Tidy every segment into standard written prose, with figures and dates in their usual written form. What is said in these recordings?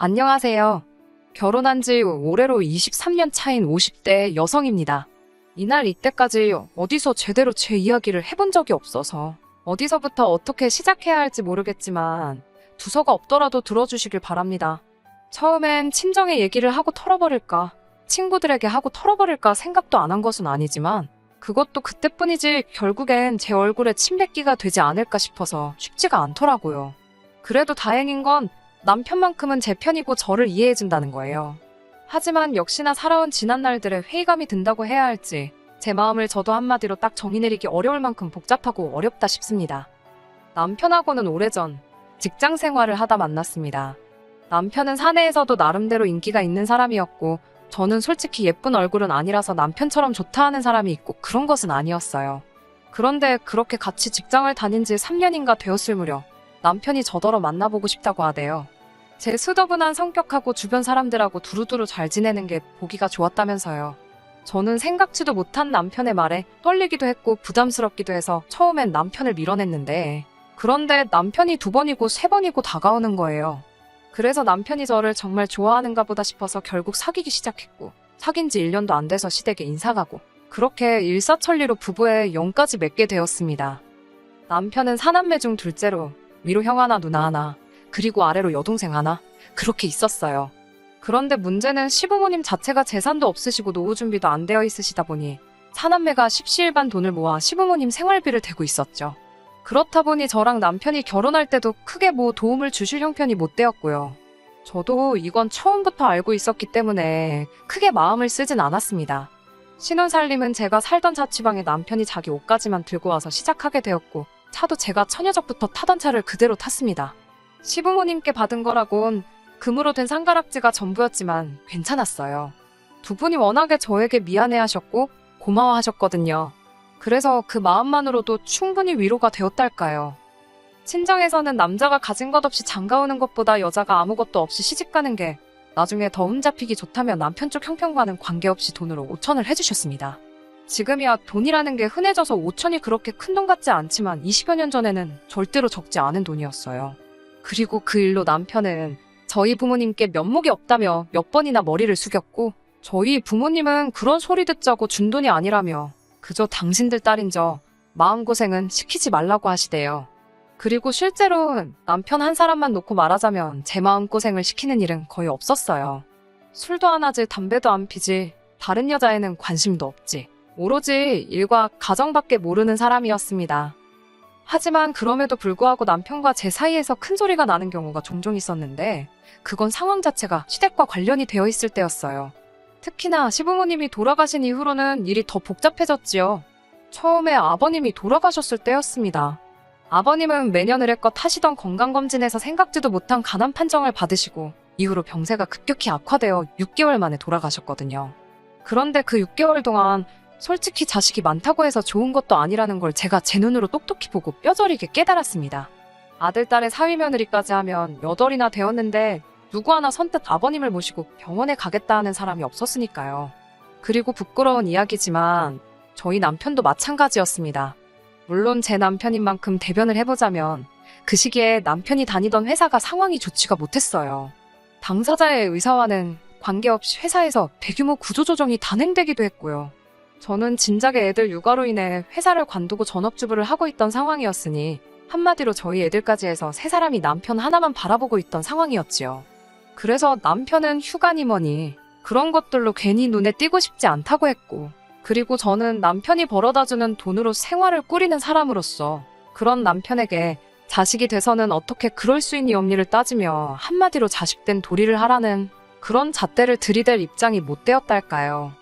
안녕하세요. 결혼한 지 올해로 23년 차인 50대 여성입니다. 이날 이때까지 어디서 제대로 제 이야기를 해본 적이 없어서 어디서부터 어떻게 시작해야 할지 모르겠지만 두서가 없더라도 들어주시길 바랍니다. 처음엔 친정에 얘기를 하고 털어버릴까, 친구들에게 하고 털어버릴까 생각도 안 한 것은 아니지만 그것도 그때뿐이지 결국엔 제 얼굴에 침 뱉기가 되지 않을까 싶어서 쉽지가 않더라고요. 그래도 다행인 건 남편만큼은 제 편이고 저를 이해해준다는 거예요. 하지만 역시나 살아온 지난날들에 회의감이 든다고 해야 할지 제 마음을 저도 한마디로 딱 정의 내리기 어려울 만큼 복잡하고 어렵다 싶습니다. 남편하고는 오래전 직장 생활을 하다 만났습니다. 남편은 사내에서도 나름대로 인기가 있는 사람이었고 저는 솔직히 예쁜 얼굴은 아니라서 남편처럼 좋다 하는 사람이 있고 그런 것은 아니었어요. 그런데 그렇게 같이 직장을 다닌 지 3년인가 되었을 무렵 남편이 저더러 만나보고 싶다고 하대요. 제 수더분한 성격하고 주변 사람들하고 두루두루 잘 지내는 게 보기가 좋았다면서요. 저는 생각지도 못한 남편의 말에 떨리기도 했고 부담스럽기도 해서 처음엔 남편을 밀어냈는데 그런데 남편이 2번이고 3번이고 다가오는 거예요. 그래서 남편이 저를 정말 좋아하는가 보다 싶어서 결국 사귀기 시작했고 사귄 지 1년도 안 돼서 시댁에 인사가고 그렇게 일사천리로 부부의 영까지 맺게 되었습니다. 남편은 4남매 중 둘째로 위로 형 하나 누나 하나 그리고 아래로 여동생 하나 그렇게 있었어요. 그런데 문제는 시부모님 자체가 재산도 없으시고 노후 준비도 안 되어 있으시다 보니 4남매가 십시일반 돈을 모아 시부모님 생활비를 대고 있었죠. 그렇다 보니 저랑 남편이 결혼할 때도 크게 도움을 주실 형편이 못 되었고요. 저도 이건 처음부터 알고 있었기 때문에 크게 마음을 쓰진 않았습니다. 신혼살림은 제가 살던 자취방에 남편이 자기 옷까지만 들고 와서 시작하게 되었고 차도 제가 처녀적부터 타던 차를 그대로 탔습니다. 시부모님께 받은 거라곤 금으로 된 상가락지가 전부였지만 괜찮았어요. 두 분이 워낙에 저에게 미안해하셨고 고마워하셨거든요. 그래서 그 마음만으로도 충분히 위로가 되었달까요. 친정에서는 남자가 가진 것 없이 장가오는 것보다 여자가 아무것도 없이 시집가는 게 나중에 더 흠잡히기 좋다며 남편 쪽 형편과는 관계없이 돈으로 5천을 해주셨습니다. 지금이야 돈이라는 게 흔해져서 5천이 그렇게 큰 돈 같지 않지만 20여 년 전에는 절대로 적지 않은 돈이었어요. 그리고 그 일로 남편은 저희 부모님께 면목이 없다며 몇 번이나 머리를 숙였고 저희 부모님은 그런 소리 듣자고 준 돈이 아니라며 그저 당신들 딸인 저 마음고생은 시키지 말라고 하시대요. 그리고 실제로 남편 한 사람만 놓고 말하자면 제 마음고생을 시키는 일은 거의 없었어요. 술도 안 하지 담배도 안 피지 다른 여자에는 관심도 없지 오로지 일과 가정밖에 모르는 사람이었습니다. 하지만 그럼에도 불구하고 남편과 제 사이에서 큰 소리가 나는 경우가 종종 있었는데 그건 상황 자체가 시댁과 관련이 되어 있을 때였어요. 특히나 시부모님이 돌아가신 이후로는 일이 더 복잡해졌지요. 처음에 아버님이 돌아가셨을 때였습니다. 아버님은 매년 의례껏 하시던 건강검진에서 생각지도 못한 간암 판정을 받으시고 이후로 병세가 급격히 악화되어 6개월 만에 돌아가셨거든요. 그런데 그 6개월 동안 솔직히 자식이 많다고 해서 좋은 것도 아니라는 걸 제가 제 눈으로 똑똑히 보고 뼈저리게 깨달았습니다. 아들, 딸의 사위 며느리까지 하면 8이나 되었는데 누구 하나 선뜻 아버님을 모시고 병원에 가겠다 하는 사람이 없었으니까요. 그리고 부끄러운 이야기지만 저희 남편도 마찬가지였습니다. 물론 제 남편인 만큼 대변을 해보자면 그 시기에 남편이 다니던 회사가 상황이 좋지가 못했어요. 당사자의 의사와는 관계없이 회사에서 대규모 구조조정이 단행되기도 했고요. 저는 진작에 애들 육아로 인해 회사를 관두고 전업주부를 하고 있던 상황이었으니 한마디로 저희 애들까지 해서 3사람이 남편 하나만 바라보고 있던 상황이었지요. 그래서 남편은 휴가니 뭐니 그런 것들로 괜히 눈에 띄고 싶지 않다고 했고 그리고 저는 남편이 벌어다주는 돈으로 생활을 꾸리는 사람으로서 그런 남편에게 자식이 돼서는 어떻게 그럴 수 있니 엄니를 따지며 한마디로 자식된 도리를 하라는 그런 잣대를 들이댈 입장이 못 되었달까요.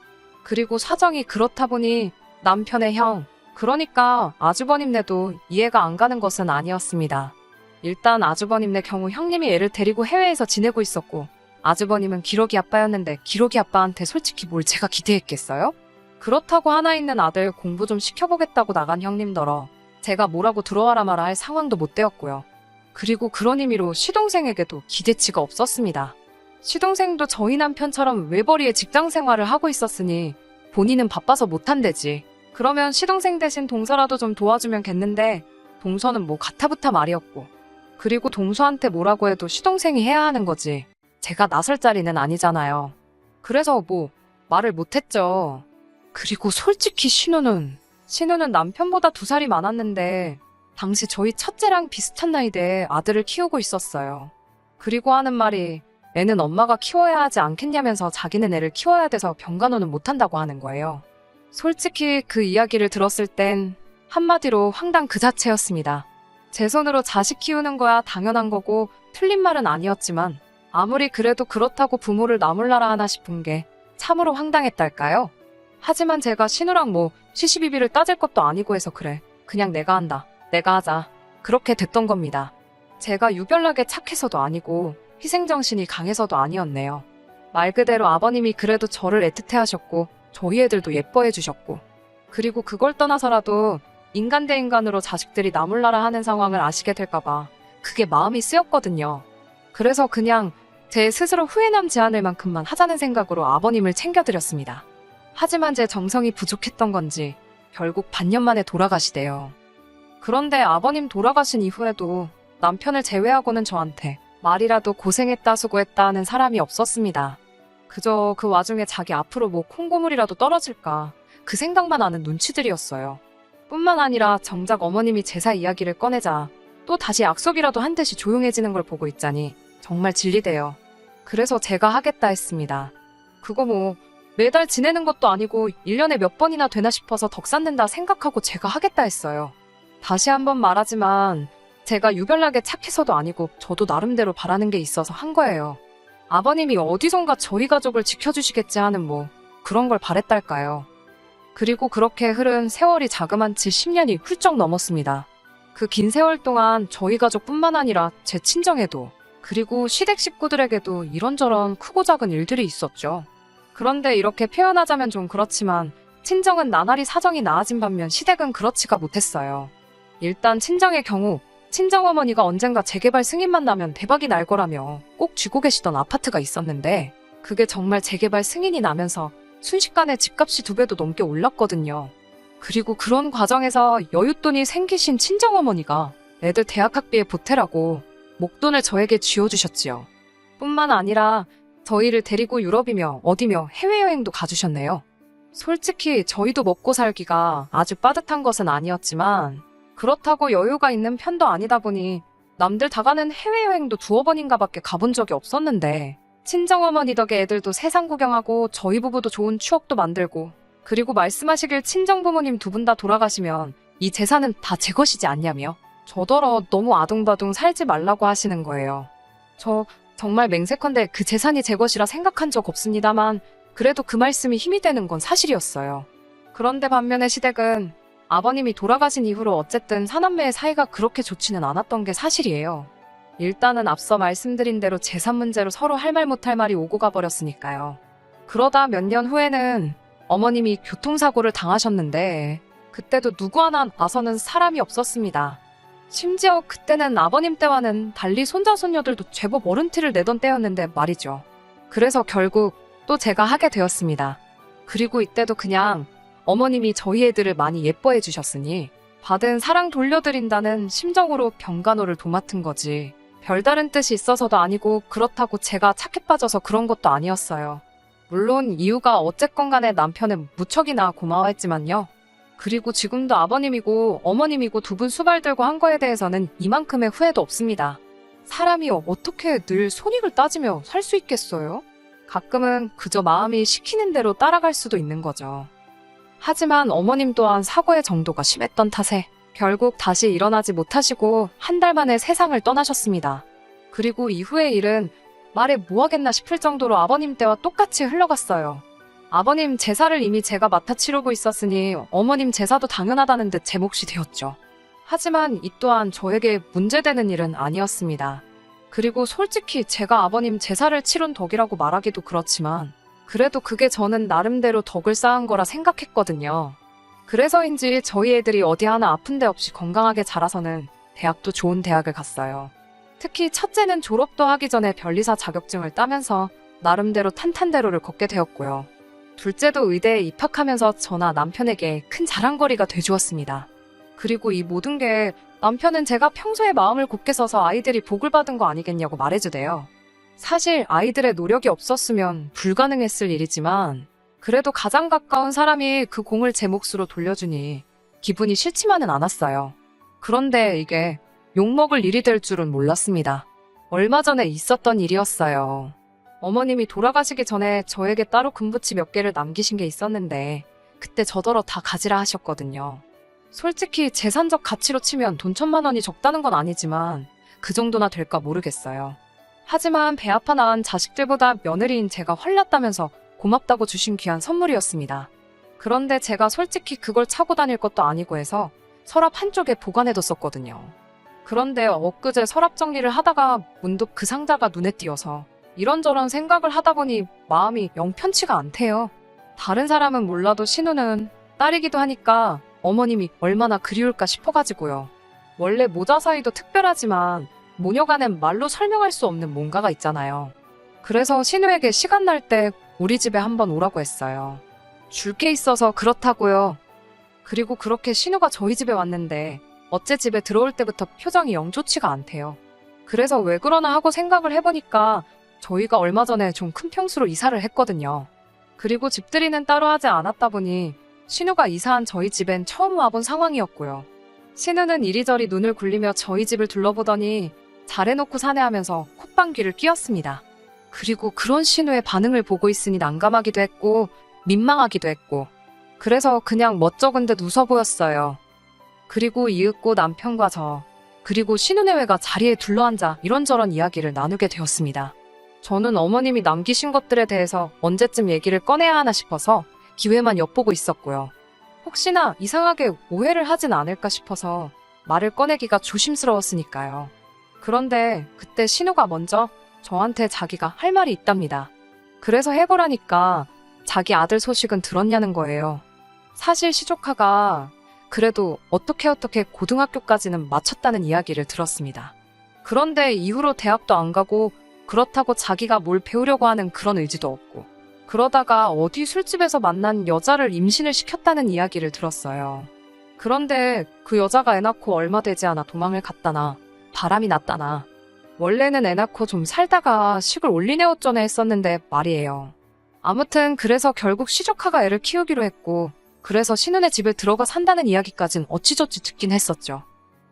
그리고 사정이 그렇다 보니 남편의 형, 그러니까 아주버님네도 이해가 안 가는 것은 아니었습니다. 일단 아주버님네 경우 형님이 애를 데리고 해외에서 지내고 있었고 아주버님은 기러기 아빠였는데 기러기 아빠한테 솔직히 뭘 제가 기대했겠어요? 그렇다고 하나 있는 아들 공부 좀 시켜보겠다고 나간 형님더러 제가 뭐라고 들어와라 마라 할 상황도 못 되었고요. 그리고 그런 의미로 시동생에게도 기대치가 없었습니다. 시동생도 저희 남편처럼 외벌이의 직장 생활을 하고 있었으니 본인은 바빠서 못한대지. 그러면 시동생 대신 동서라도 좀 도와주면 겠는데 동서는 뭐 가타부타 말이었고 그리고 동서한테 뭐라고 해도 시동생이 해야 하는 거지. 제가 나설 자리는 아니잖아요. 그래서 뭐 말을 못했죠. 그리고 솔직히 신우는 남편보다 2살이 많았는데 당시 저희 첫째랑 비슷한 나이대에 아들을 키우고 있었어요. 그리고 하는 말이 애는 엄마가 키워야 하지 않겠냐면서 자기는 애를 키워야 돼서 병간호는 못한다고 하는 거예요. 솔직히 그 이야기를 들었을 땐 한마디로 황당 그 자체였습니다. 제 손으로 자식 키우는 거야 당연한 거고 틀린 말은 아니었지만 아무리 그래도 그렇다고 부모를 나몰라라 하나 싶은 게 참으로 황당했달까요? 하지만 제가 신우랑 뭐 시시비비를 따질 것도 아니고 해서 그래. 그냥 내가 한다. 내가 하자. 그렇게 됐던 겁니다. 제가 유별나게 착해서도 아니고 희생정신이 강해서도 아니었네요. 말 그대로 아버님이 그래도 저를 애틋해 하셨고 저희 애들도 예뻐해 주셨고 그리고 그걸 떠나서라도 인간 대 인간으로 자식들이 나몰라라 하는 상황을 아시게 될까봐 그게 마음이 쓰였거든요. 그래서 그냥 제 스스로 후회 남지 않을 만큼만 하자는 생각으로 아버님을 챙겨드렸습니다. 하지만 제 정성이 부족했던 건지 결국 반년 만에 돌아가시대요. 그런데 아버님 돌아가신 이후에도 남편을 제외하고는 저한테 말이라도 고생했다 수고했다 하는 사람이 없었습니다. 그저 그 와중에 자기 앞으로 뭐 콩고물이라도 떨어질까 그 생각만 하는 눈치들이었어요. 뿐만 아니라 정작 어머님이 제사 이야기를 꺼내자 또 다시 약속이라도 한 듯이 조용해지는 걸 보고 있자니 정말 질리대요. 그래서 제가 하겠다 했습니다. 그거 뭐 매달 지내는 것도 아니고 1년에 몇 번이나 되나 싶어서 덕 쌓는다 생각하고 제가 하겠다 했어요. 다시 한번 말하지만 제가 유별나게 착해서도 아니고 저도 나름대로 바라는 게 있어서 한 거예요. 아버님이 어디선가 저희 가족을 지켜주시겠지 하는 뭐 그런 걸 바랬달까요. 그리고 그렇게 흐른 세월이 자그만치 10년이 훌쩍 넘었습니다. 그 긴 세월 동안 저희 가족뿐만 아니라 제 친정에도 그리고 시댁 식구들에게도 이런저런 크고 작은 일들이 있었죠. 그런데 이렇게 표현하자면 좀 그렇지만 친정은 나날이 사정이 나아진 반면 시댁은 그렇지가 못했어요. 일단 친정의 경우 친정어머니가 언젠가 재개발 승인만 나면 대박이 날 거라며 꼭 쥐고 계시던 아파트가 있었는데 그게 정말 재개발 승인이 나면서 순식간에 집값이 2배도 넘게 올랐거든요. 그리고 그런 과정에서 여윳돈이 생기신 친정어머니가 애들 대학학비에 보태라고 목돈을 저에게 쥐어주셨지요. 뿐만 아니라 저희를 데리고 유럽이며 어디며 해외여행도 가주셨네요. 솔직히 저희도 먹고 살기가 아주 빠듯한 것은 아니었지만 그렇다고 여유가 있는 편도 아니다 보니 남들 다 가는 해외여행도 2번인가 밖에 가본 적이 없었는데 친정어머니 덕에 애들도 세상 구경하고 저희 부부도 좋은 추억도 만들고 그리고 말씀하시길 친정부모님 2분 다 돌아가시면 이 재산은 다 제 것이지 않냐며 저더러 너무 아둥바둥 살지 말라고 하시는 거예요. 저 정말 맹세컨대 그 재산이 제 것이라 생각한 적 없습니다만 그래도 그 말씀이 힘이 되는 건 사실이었어요. 그런데 반면에 시댁은 아버님이 돌아가신 이후로 어쨌든 사남매의 사이가 그렇게 좋지는 않았던 게 사실이에요. 일단은 앞서 말씀드린 대로 재산 문제로 서로 할 말 못할 말이 오고 가버렸으니까요. 그러다 몇 년 후에는 어머님이 교통사고를 당하셨는데 그때도 누구 하나 나서는 사람이 없었습니다. 심지어 그때는 아버님 때와는 달리 손자 손녀들도 제법 어른 티를 내던 때였는데 말이죠. 그래서 결국 또 제가 하게 되었습니다. 그리고 이때도 그냥 어머님이 저희 애들을 많이 예뻐해 주셨으니 받은 사랑 돌려드린다는 심정으로 병간호를 도맡은 거지 별다른 뜻이 있어서도 아니고 그렇다고 제가 착해 빠져서 그런 것도 아니었어요. 물론 이유가 어쨌건 간에 남편은 무척이나 고마워했지만요. 그리고 지금도 아버님이고 어머님이고 2분 수발 들고 한 거에 대해서는 이만큼의 후회도 없습니다. 사람이 어떻게 늘 손익을 따지며 살 수 있겠어요? 가끔은 그저 마음이 시키는 대로 따라갈 수도 있는 거죠. 하지만 어머님 또한 사고의 정도가 심했던 탓에 결국 다시 일어나지 못하시고 1달 만에 세상을 떠나셨습니다. 그리고 이후의 일은 말해 뭐하겠나 싶을 정도로 아버님 때와 똑같이 흘러갔어요. 아버님 제사를 이미 제가 맡아 치르고 있었으니 어머님 제사도 당연하다는 듯 제 몫이 되었죠. 하지만 이 또한 저에게 문제되는 일은 아니었습니다. 그리고 솔직히 제가 아버님 제사를 치른 덕이라고 말하기도 그렇지만 그래도 그게 저는 나름대로 덕을 쌓은 거라 생각했거든요. 그래서인지 저희 애들이 어디 하나 아픈 데 없이 건강하게 자라서는 대학도 좋은 대학을 갔어요. 특히 첫째는 졸업도 하기 전에 변리사 자격증을 따면서 나름대로 탄탄대로를 걷게 되었고요. 둘째도 의대에 입학하면서 저나 남편에게 큰 자랑거리가 돼주었습니다. 그리고 이 모든 게 남편은 제가 평소에 마음을 곱게 써서 아이들이 복을 받은 거 아니겠냐고 말해주대요. 사실 아이들의 노력이 없었으면 불가능했을 일이지만 그래도 가장 가까운 사람이 그 공을 제 몫으로 돌려주니 기분이 싫지만은 않았어요. 그런데 이게 욕먹을 일이 될 줄은 몰랐습니다. 얼마 전에 있었던 일이었어요. 어머님이 돌아가시기 전에 저에게 따로 금부치 몇 개를 남기신 게 있었는데 그때 저더러 다 가지라 하셨거든요. 솔직히 재산적 가치로 치면 돈 1,000만 원이 적다는 건 아니지만 그 정도나 될까 모르겠어요. 하지만 배 아파 낳은 자식들보다 며느리인 제가 헐났다면서 고맙다고 주신 귀한 선물이었습니다. 그런데 제가 솔직히 그걸 차고 다닐 것도 아니고 해서 서랍 한쪽에 보관해뒀었거든요. 그런데 엊그제 서랍 정리를 하다가 문득 그 상자가 눈에 띄어서 이런저런 생각을 하다 보니 마음이 영 편치가 않대요. 다른 사람은 몰라도 신우는 딸이기도 하니까 어머님이 얼마나 그리울까 싶어가지고요. 원래 모자 사이도 특별하지만 모녀간엔 말로 설명할 수 없는 뭔가가 있잖아요. 그래서 신우에게 시간 날 때 우리 집에 한번 오라고 했어요. 줄 게 있어서 그렇다고요. 그리고 그렇게 신우가 저희 집에 왔는데 어째 집에 들어올 때부터 표정이 영 좋지가 않대요. 그래서 왜 그러나 하고 생각을 해보니까 저희가 얼마 전에 좀 큰 평수로 이사를 했거든요. 그리고 집들이는 따로 하지 않았다 보니 신우가 이사한 저희 집엔 처음 와본 상황이었고요. 신우는 이리저리 눈을 굴리며 저희 집을 둘러보더니 잘해놓고 사네 하면서 콧방귀를 뀌었습니다. 그리고 그런 신우의 반응을 보고 있으니 난감하기도 했고 민망하기도 했고 그래서 그냥 멋쩍은 듯 웃어 보였어요. 그리고 이윽고 남편과 저 그리고 신우네외가 자리에 둘러앉아 이런저런 이야기를 나누게 되었습니다. 저는 어머님이 남기신 것들에 대해서 언제쯤 얘기를 꺼내야 하나 싶어서 기회만 엿보고 있었고요. 혹시나 이상하게 오해를 하진 않을까 싶어서 말을 꺼내기가 조심스러웠으니까요. 그런데 그때 신우가 먼저 저한테 자기가 할 말이 있답니다. 그래서 해보라니까 자기 아들 소식은 들었냐는 거예요. 사실 시조카가 그래도 어떻게 고등학교까지는 마쳤다는 이야기를 들었습니다. 그런데 이후로 대학도 안 가고 그렇다고 자기가 뭘 배우려고 하는 그런 의지도 없고 그러다가 어디 술집에서 만난 여자를 임신을 시켰다는 이야기를 들었어요. 그런데 그 여자가 애 낳고 얼마 되지 않아 도망을 갔다나 바람이 났다나 원래는 애 낳고 좀 살다가 식을 올리네 어쩌네 했었는데 말이에요. 아무튼 그래서 결국 시조카가 애를 키우기로 했고 그래서 신우네 집에 들어가 산다는 이야기까진 어찌저찌 듣긴 했었죠.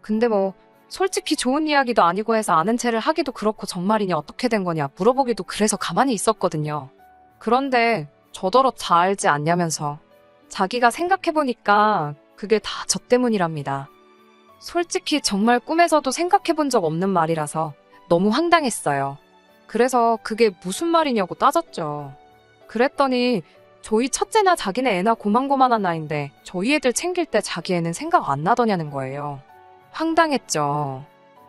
근데 뭐 솔직히 좋은 이야기도 아니고 해서 아는 체를 하기도 그렇고 정말이냐 어떻게 된 거냐 물어보기도 그래서 가만히 있었거든요. 그런데 저더러 다 알지 않냐면서 자기가 생각해보니까 그게 다 저 때문이랍니다. 솔직히 정말 꿈에서도 생각해본 적 없는 말이라서 너무 황당했어요. 그래서 그게 무슨 말이냐고 따졌죠. 그랬더니 저희 첫째나 자기네 애나 고만고만한 나이인데 저희 애들 챙길 때 자기 애는 생각 안 나더냐는 거예요. 황당했죠.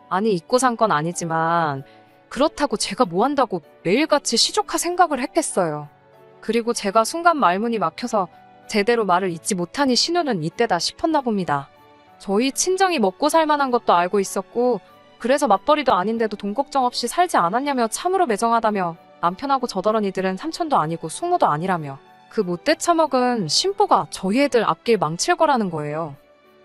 아니 잊고 산 건 아니지만 그렇다고 제가 뭐 한다고 매일같이 시조카 생각을 했겠어요. 그리고 제가 순간 말문이 막혀서 제대로 말을 잇지 못하니 신우는 이때다 싶었나 봅니다. 저희 친정이 먹고 살만한 것도 알고 있었고 그래서 맞벌이도 아닌데도 돈 걱정 없이 살지 않았냐며 참으로 매정하다며 남편하고 저더러니들은 삼촌도 아니고 숙모도 아니라며 그 못돼 처먹은 신보가 저희 애들 앞길 망칠 거라는 거예요.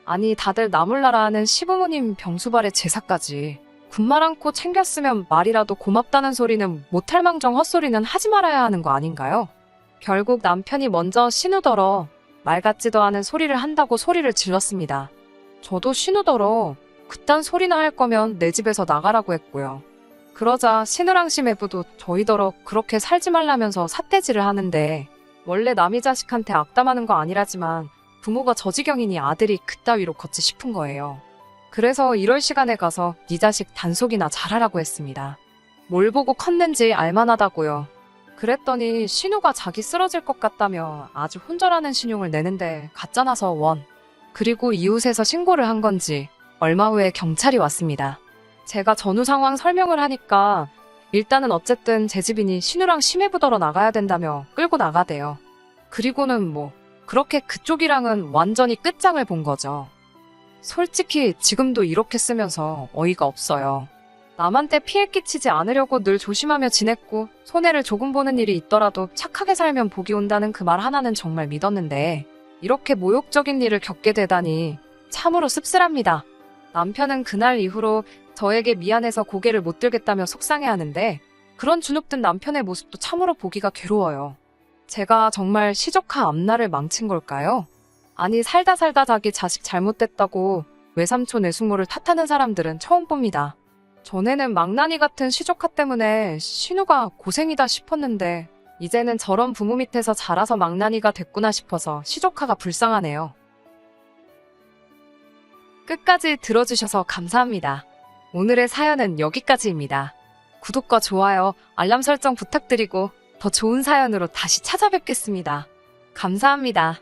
아니 다들 나몰라라 하는 시부모님 병수발의 제사까지 군말 않고 챙겼으면 말이라도 고맙다는 소리는 못할 망정 헛소리는 하지 말아야 하는 거 아닌가요? 결국 남편이 먼저 신우더러 말 같지도 않은 소리를 한다고 소리를 질렀습니다. 저도 신우더러 그딴 소리나 할 거면 내 집에서 나가라고 했고요. 그러자 신우랑 시매부도 저희더러 그렇게 살지 말라면서 삿대질을 하는데 원래 남이 자식한테 악담하는 거 아니라지만 부모가 저 지경이니 아들이 그따위로 걷지 싶은 거예요. 그래서 이럴 시간에 가서 네 자식 단속이나 잘하라고 했습니다. 뭘 보고 컸는지 알만하다고요. 그랬더니 신우가 자기 쓰러질 것 같다며 아주 혼절하는 신용을 내는데 가짜나서 원. 그리고 이웃에서 신고를 한 건지 얼마 후에 경찰이 왔습니다. 제가 전후 상황 설명을 하니까 일단은 어쨌든 제 집이니 신우랑 심해부더러 나가야 된다며 끌고 나가대요. 그리고는 뭐 그렇게 그쪽이랑은 완전히 끝장을 본 거죠. 솔직히 지금도 이렇게 쓰면서 어이가 없어요. 남한테 피해 끼치지 않으려고 늘 조심하며 지냈고 손해를 조금 보는 일이 있더라도 착하게 살면 복이 온다는 그 말 하나는 정말 믿었는데 이렇게 모욕적인 일을 겪게 되다니 참으로 씁쓸합니다. 남편은 그날 이후로 저에게 미안해서 고개를 못 들겠다며 속상해하는데 그런 주눅든 남편의 모습도 참으로 보기가 괴로워요. 제가 정말 시조카 앞날을 망친 걸까요? 아니, 살다 자기 자식 잘못됐다고 외삼촌 외숙모를 탓하는 사람들은 처음 봅니다. 전에는 망나니 같은 시조카 때문에 신우가 고생이다 싶었는데 이제는 저런 부모 밑에서 자라서 망나니가 됐구나 싶어서 시조카가 불쌍하네요. 끝까지 들어주셔서 감사합니다. 오늘의 사연은 여기까지입니다. 구독과 좋아요, 알람 설정 부탁드리고 더 좋은 사연으로 다시 찾아뵙겠습니다. 감사합니다.